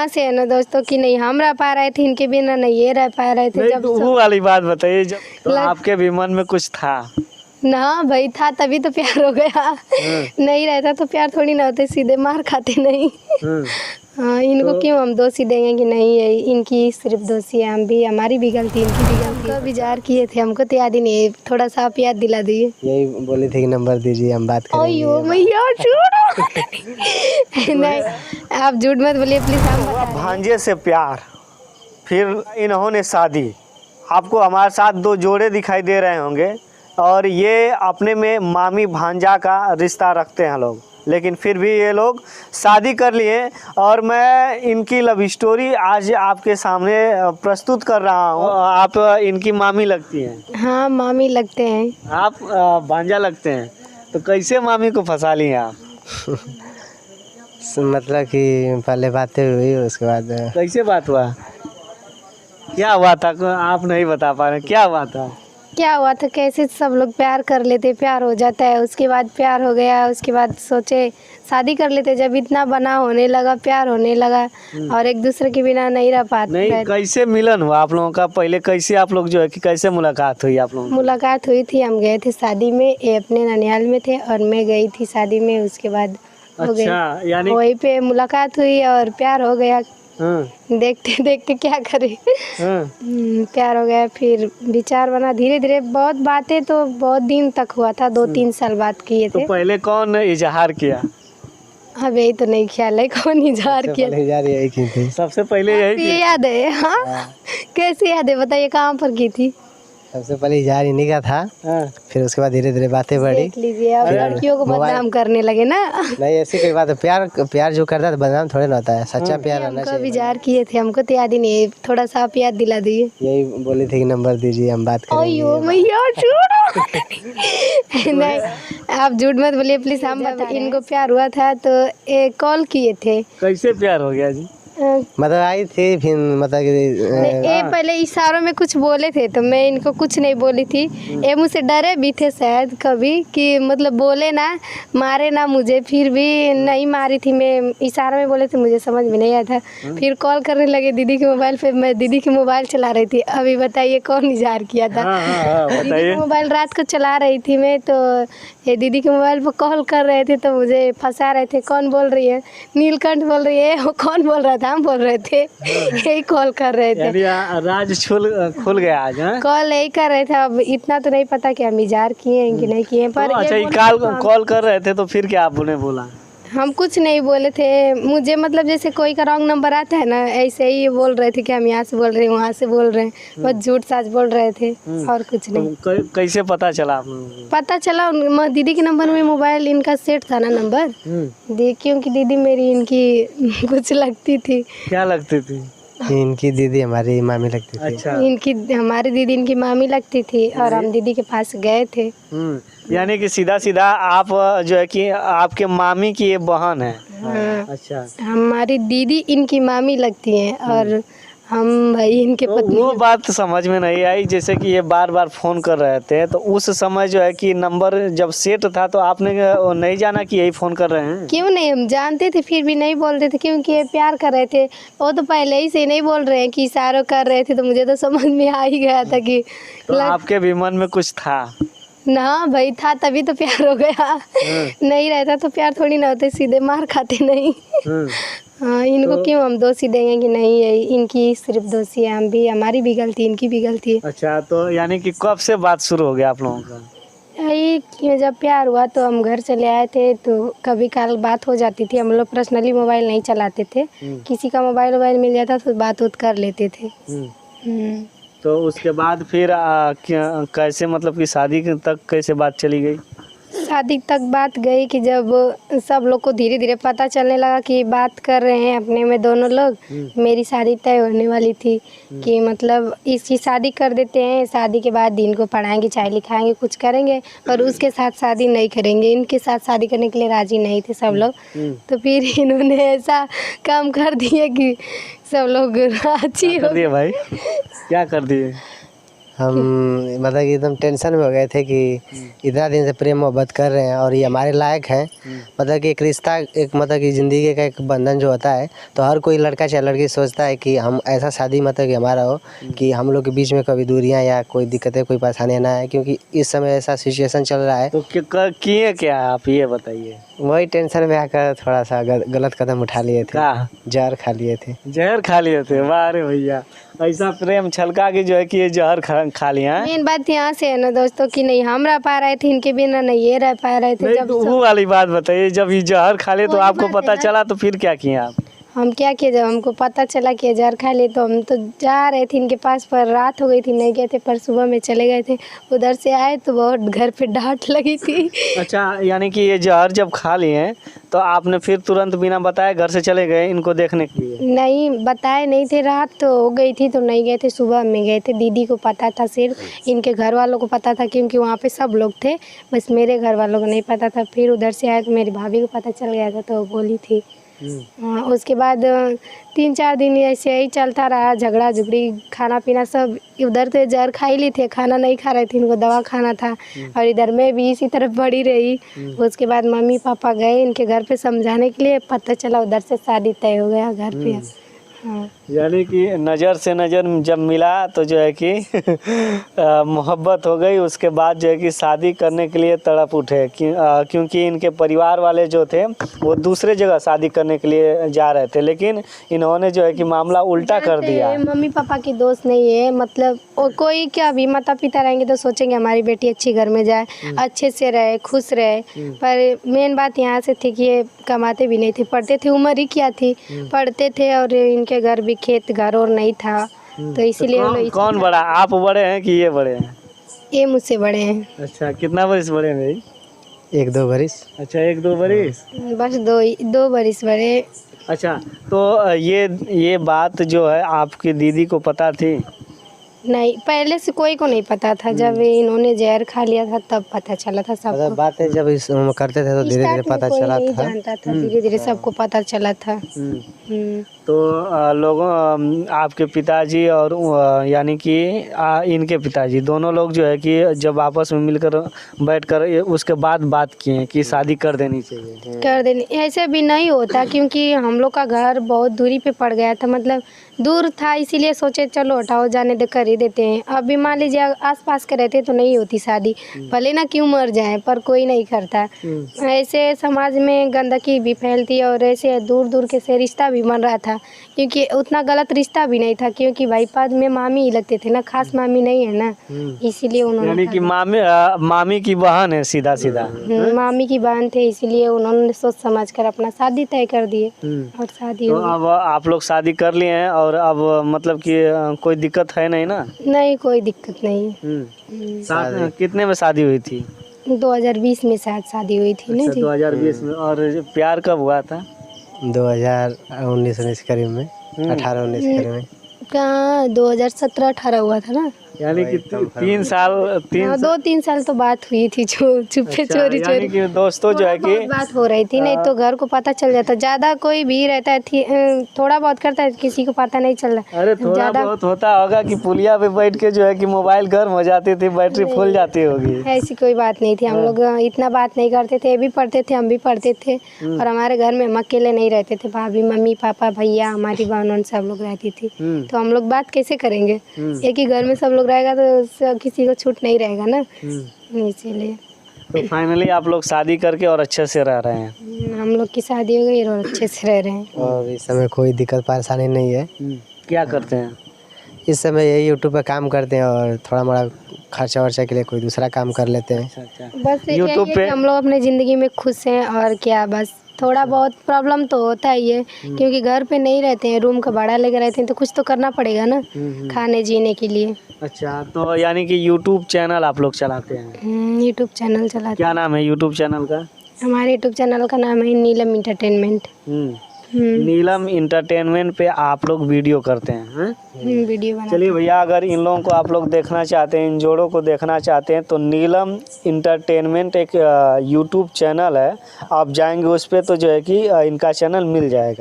यहाँ से है ना दोस्तों कि नहीं हम रह पा रहे थे, इनके बिना नहीं ये रह पा रहे थे। नहीं, जब तो वो वाली बात बताइए, जब तो आपके भी मन में कुछ था। ना भाई था तभी तो प्यार हो गया। नहीं रहता तो प्यार थोड़ी ना होते, सीधे मार खाते नहीं। हाँ, इनको क्यों हम दोषी देंगे कि नहीं है इनकी सिर्फ दोषी है, हम भी, हमारी भी गलती, इनकी भी गलती। हमको विचार किए थे, हमको तो याद ही नहीं है, थोड़ा सा आप याद दिला दिए। यही बोले थे कि नंबर दीजिए हम बात करेंगे। अयो मैया छोड़ो। नहीं आप झूठ मत बोलिए प्लीज। हम भांजे से प्यार, फिर इन्होंने शादी। आपको हमारे साथ दो जोड़े दिखाई दे रहे होंगे और ये अपने में मामी भांजा का रिश्ता रखते हैं लोग, लेकिन फिर भी ये लोग शादी कर लिए और मैं इनकी लव स्टोरी आज आपके सामने प्रस्तुत कर रहा हूँ। आप इनकी मामी लगती हैं। हाँ मामी लगते हैं। आप भांजा लगते हैं, तो कैसे मामी को फंसा लिए आप? मतलब कि पहले बातें हुई, उसके बाद कैसे बात हुआ, क्या हुआ था? आप नहीं बता पा रहे, क्या हुआ था? क्या हुआ था, कैसे सब लोग प्यार कर लेते, प्यार हो जाता है, उसके बाद प्यार हो गया, उसके बाद सोचे शादी कर लेते। जब इतना बना होने लगा, प्यार होने लगा और एक दूसरे के बिना नहीं रह पाते। नहीं, कैसे मिलन हुआ आप लोगों का? पहले कैसे आप लोग जो है कि कैसे मुलाकात हुई आप लोगों की? मुलाकात हुई थी, हम गए थे शादी में, ये अपने ननिहाल में थे और मैं गई थी शादी में, उसके बाद हो गई। अच्छा, यानी वहीं पे मुलाकात हुई और प्यार हो गया। देखते देखते क्या करें। प्यार हो गया, फिर विचार बना, धीरे धीरे बहुत बातें तो बहुत दिन तक हुआ था, 2-3 साल बात किए थे। तो पहले कौन इजहार किया? अब यही तो नहीं ख्याल है कौन इजहार किया। यही की थी सबसे पहले यही ये याद है? हाँ कैसे याद है बताइए, कहाँ पर की थी? सबसे पहले इजहार इन्हीं का था। फिर उसके बाद धीरे धीरे बातें बढ़ी। देख लीजिए, अब लड़कियों को बदनाम करने लगे ना। नहीं ऐसी कोई बात है, प्यार जो करता है बदनाम थोड़े ना होता है, सच्चा प्यार रहना चाहिए। विचार किए थे, हमको तो याद ही नहीं है, थोड़ा सा आप याद दिला दिए। यही बोले थे कि नंबर दीजिए हम बात करेंगे। अयो मैया छोड़ो। नहीं आप झूठ मत बोलिए प्लीज। हम इनको प्यार हुआ था तो कॉल किए थे। कैसे प्यार हो गया जी? मतलब आई थी, फिर मतलब ये पहले इशारों में कुछ बोले थे तो मैं इनको कुछ नहीं बोली थी। ये मुझसे डरे भी थे शायद कभी कि मतलब बोले ना, मारे ना मुझे, फिर भी नहीं मारी थी। मैं इशारों में बोले थे, मुझे समझ में नहीं आया था। फिर कॉल करने लगे दीदी के मोबाइल पे, मैं दीदी के मोबाइल चला रही थी। अभी बताइए कौन इजहार किया था? दीदी के मोबाइल रात को चला रही थी मैं, तो ये दीदी के मोबाइल पर कॉल कर रहे थे तो मुझे फंसा रहे थे। कौन बोल रही है? नीलकंठ बोल रही है। कौन बोल रहा था? हम बोल रहे थे। यही कॉल कर रहे थे। राज खुल गया आज। कॉल यही कर रहे थे। अब इतना तो नहीं पता कि हम इजहार किए हैं कि नहीं किए, पर अच्छा कॉल कर रहे थे तो फिर क्या आपने बोला? हम कुछ नहीं बोले थे। मुझे मतलब जैसे कोई का रॉन्ग नंबर आता है ना, ऐसे ही बोल रहे थे कि हम यहाँ से बोल रहे हैं, वहाँ से बोल रहे हैं, बस झूठ साच बोल रहे थे और कुछ नहीं। तो कैसे पता चला आप लोगों को? पता चला दीदी के नंबर में मोबाइल इनका सेट था ना नंबर। क्योंकि दीदी मेरी इनकी कुछ लगती थी। क्या लगती थी? इनकी दीदी हमारी मामी लगती थी। अच्छा। हमारी दीदी इनकी मामी लगती थी और हम दीदी के पास गए थे। यानी कि सीधा सीधा आप जो है कि आपके मामी की ये बहन है। हाँ। अच्छा। हमारी दीदी इनकी मामी लगती हैं और हम भाई इनके पत्नी। वो बात समझ में नहीं आई, जैसे कि ये बार बार फ़ोन कर रहे थे तो उस समय जो है कि नंबर जब सेट था तो आपने नहीं जाना कि यही फ़ोन कर रहे हैं? क्यों नहीं, हम जानते थे फिर भी नहीं बोलते थे क्योंकि ये प्यार कर रहे थे। वो तो पहले ही से नहीं बोल रहे हैं कि इशारों कर रहे थे, तो मुझे तो समझ में आ ही गया था कि तो आपके भी मन में कुछ था ना। भाई था तभी तो प्यार हो गया। नहीं रहता तो प्यार थोड़ी ना होते, सीधे मार खाते नहीं। हाँ, इनको तो क्यों हम दोषी देंगे कि नहीं है इनकी सिर्फ दोषी है, हम भी, हमारी भी गलती, इनकी भी गलती है। अच्छा, तो यानी कि कब से बात शुरू हो गया आप लोगों का? यही जब प्यार हुआ तो हम घर चले आए थे तो कभी काल बात हो जाती थी। हम लोग पर्सनली मोबाइल नहीं चलाते थे, किसी का मोबाइल मिल जाता तो बात कर लेते थे। तो उसके बाद फिर कैसे, मतलब कि शादी तक कैसे बात चली गई? शादी तक बात गई कि जब सब लोग को धीरे धीरे पता चलने लगा कि बात कर रहे हैं अपने में दोनों लोग। मेरी शादी तय होने वाली थी कि मतलब इसकी शादी कर देते हैं, शादी के बाद दिन को पढ़ाएंगे, चाहे लिखाएंगे, कुछ करेंगे, पर उसके साथ शादी नहीं करेंगे। इनके साथ शादी करने के लिए राजी नहीं थे सब लोग। तो फिर इन्होंने ऐसा काम कर दिया कि सब लोग राजी हो दिए। भाई क्या कर दिए? हम मतलब कि एकदम टेंशन में हो गए थे कि इतना दिन से प्रेम मोहब्बत कर रहे हैं और ये हमारे लायक हैं। मतलब कि एक रिश्ता, एक मतलब कि ज़िंदगी का एक बंधन जो होता है, तो हर कोई लड़का चाहे लड़की सोचता है कि हम ऐसा शादी मतलब कि हमारा हो कि हम लोग के बीच में कभी दूरियां या कोई दिक्कतें, कोई परेशानियां ना आए, क्योंकि इस समय ऐसा सिचुएशन चल रहा है। तो किए क्या आप ये बताइए। वही टेंशन में आकर थोड़ा सा गलत कदम उठा लिए थे, का जहर खा लिए थे। जहर खा लिए थे? वाह रे भैया, ऐसा प्रेम छलका के जो है कि ये जहर खा लिया है। मेन बात यहाँ से है ना दोस्तों कि नहीं हम रह पा रहे थे इनके बिना, नहीं ये रह पा रहे थे। नहीं जब तो वो वाली बात बताइए, जब ये जहर खा ले तो वही आपको बात है पता ना। चला तो फिर क्या किए आप? हम क्या किए, जब हमको पता चला कि जहर खा लिए तो हम तो जा रहे थे इनके पास, पर रात हो गई थी, नहीं गए थे, पर सुबह में चले गए थे। उधर से आए तो बहुत घर पे डांट लगी थी। अच्छा, यानी कि ये जहर जब खा लिए हैं तो आपने फिर तुरंत बिना बताए घर से चले गए इनको देखने के लिए? नहीं बताए नहीं थे, रात तो हो गई थी तो नहीं गए थे, सुबह में गए थे। दीदी को पता था, सिर्फ इनके घर वालों को पता था क्योंकि वहाँ पे सब लोग थे, बस मेरे घर वालों को नहीं पता था। फिर उधर से आए तो मेरी भाभी को पता चल गया था तो वो बोली थी। उसके बाद 3-4 दिन ऐसे ही चलता रहा, झगड़ा झुगड़ी, खाना पीना सब। उधर तो जहर खा ही ली थे, खाना नहीं खा रहे थे, इनको दवा खाना था, और इधर मैं भी इसी तरफ पड़ी रही। उसके बाद मम्मी पापा गए इनके घर पे समझाने के लिए, पता चला उधर से शादी तय हो गया घर पे। हाँ। यानी कि नज़र से नज़र जब मिला तो जो है कि मोहब्बत हो गई, उसके बाद जो है कि शादी करने के लिए तड़प उठे क्योंकि इनके परिवार वाले जो थे वो दूसरे जगह शादी करने के लिए जा रहे थे, लेकिन इन्होंने जो है कि मामला उल्टा कर दिया। मम्मी पापा की दोस्त नहीं है, मतलब और कोई क्या भी माता पिता रहेंगे तो सोचेंगे हमारी बेटी अच्छी घर में जाए, अच्छे से रहे, खुश रहे। पर मेन बात यहाँ से थी कि ये कमाते भी नहीं थे, पढ़ते थे, उम्र ही क्या थी, पढ़ते थे, और इनके घर भी खेत घर और नहीं था, तो इसीलिए कौन बड़ा, आप बड़े हैं कि ये बड़े हैं? ये मुझसे बड़े हैं। अच्छा, कितना बरस बड़े हैं भाई? 1-2 बरिस। अच्छा, 1-2 बरस। बस दो बरिस बड़े। अच्छा, तो ये बात जो है आपकी दीदी को पता थी? नहीं, पहले से कोई को नहीं पता था, जब इन्होंने जहर खा लिया था तब पता चला था सबको। मतलब बातें जब इस करते थे तो धीरे धीरे पता चला था। जानता था, धीरे धीरे सबको पता चला था। तो लोगों आपके पिताजी और यानी कि इनके पिताजी दोनों लोग जो है कि जब आपस में मिलकर बैठकर उसके बाद बात किए कि शादी कर देनी चाहिए। कर देनी ऐसे भी नहीं होता, क्योंकि हम लोग का घर बहुत दूरी पे पड़ गया था, मतलब दूर था, इसीलिए सोचे चलो हटाओ जाने दे, कर ही देते हैं। अभी मान लीजिए आस पास के रहते तो नहीं होती शादी, भले ना क्यों मर जाए, पर कोई नहीं करता। ऐसे समाज में गंदगी भी फैलती और ऐसे दूर दूर के से रिश्ता भी बन रहा था, क्योंकि उतना गलत रिश्ता भी नहीं था, क्योंकि भाई पाद में मामी ही लगते थे ना, खास मामी नहीं है ना, इसीलिए उन्होंने, यानी कि मामी की बहन है सीधा सीधा। मामी की बहन थे, इसीलिए उन्होंने सोच समझ कर अपना शादी तय कर दिए और शादी तो हो गई। अब आप लोग शादी कर लिए हैं और अब मतलब कि कोई दिक्कत है नहीं ना? नहीं, कोई दिक्कत नहीं है। कितने में शादी हुई थी? 2020 में शायद शादी हुई थी ना जी। 2020 में। और प्यार कब हुआ था? 2019 करीब में, 18-19 करीब में। कहाँ 2017-18 हुआ था ना। यानी कि 3 साल 2-3 साल तो बात हुई थी, चुपे चोरी यानी कि दोस्तों जो है कि बहुत बात हो रही थी, नहीं तो घर को पता चल जाता। ज्यादा कोई भी रहता है थोड़ा बहुत करता है, किसी को पता नहीं चल रहा। अरे थोड़ा बहुत होता होगा कि पुलिया पे बैठ के जो है कि मोबाइल गर्म हो जाती थी, बैटरी फुल जाती होगी। ऐसी कोई बात नहीं थी, हम लोग इतना बात नहीं करते थे, ये भी पढ़ते थे, हम भी पढ़ते थे, और हमारे घर में हम अकेले नहीं रहते थे, भाभी, मम्मी, पापा, भैया, हमारी बहन सब लोग रहती थी, तो हम लोग बात कैसे करेंगे? एक ही घर में सब लोग रहेगा तो किसी को छूट नहीं रहेगा ना, इसीलिए। तो फाइनली आप लोग शादी करके और अच्छे से रह रहे हैं? हम लोग की शादी हो गई और अच्छे से रह रहे हैं, और इस समय कोई दिक्कत परेशानी नहीं है। क्या करते हैं इस समय? यही यूट्यूब पे काम करते हैं और थोड़ा मोड़ा खर्चा वर्चा के लिए कोई दूसरा काम कर लेते हैं। अच्छा। बस यूट्यूब पे हम लोग अपने ज़िंदगी में खुश हैं, और क्या, बस थोड़ा बहुत प्रॉब्लम तो होता ही है, क्योंकि घर पे नहीं रहते हैं, रूम का भाड़ा लेकर रहते हैं, तो कुछ तो करना पड़ेगा ना खाने जीने के लिए। अच्छा, तो यानी कि यूट्यूब चैनल आप लोग चलाते हैं? यूट्यूब चैनल चलाते क्या नाम है यूट्यूब चैनल का? हमारे यूट्यूब चैनल का नाम है नीलम इंटरटेनमेंट। नीलम इंटरटेनमेंट पे आप लोग वीडियो करते हैं? वीडियो बना। चलिए भैया, अगर इन लोगों को आप लोग देखना चाहते हैं, इन जोड़ों को देखना चाहते हैं, तो नीलम इंटरटेनमेंट एक यूट्यूब चैनल है, आप जाएंगे उस पर तो जो है कि इनका चैनल मिल जाएगा।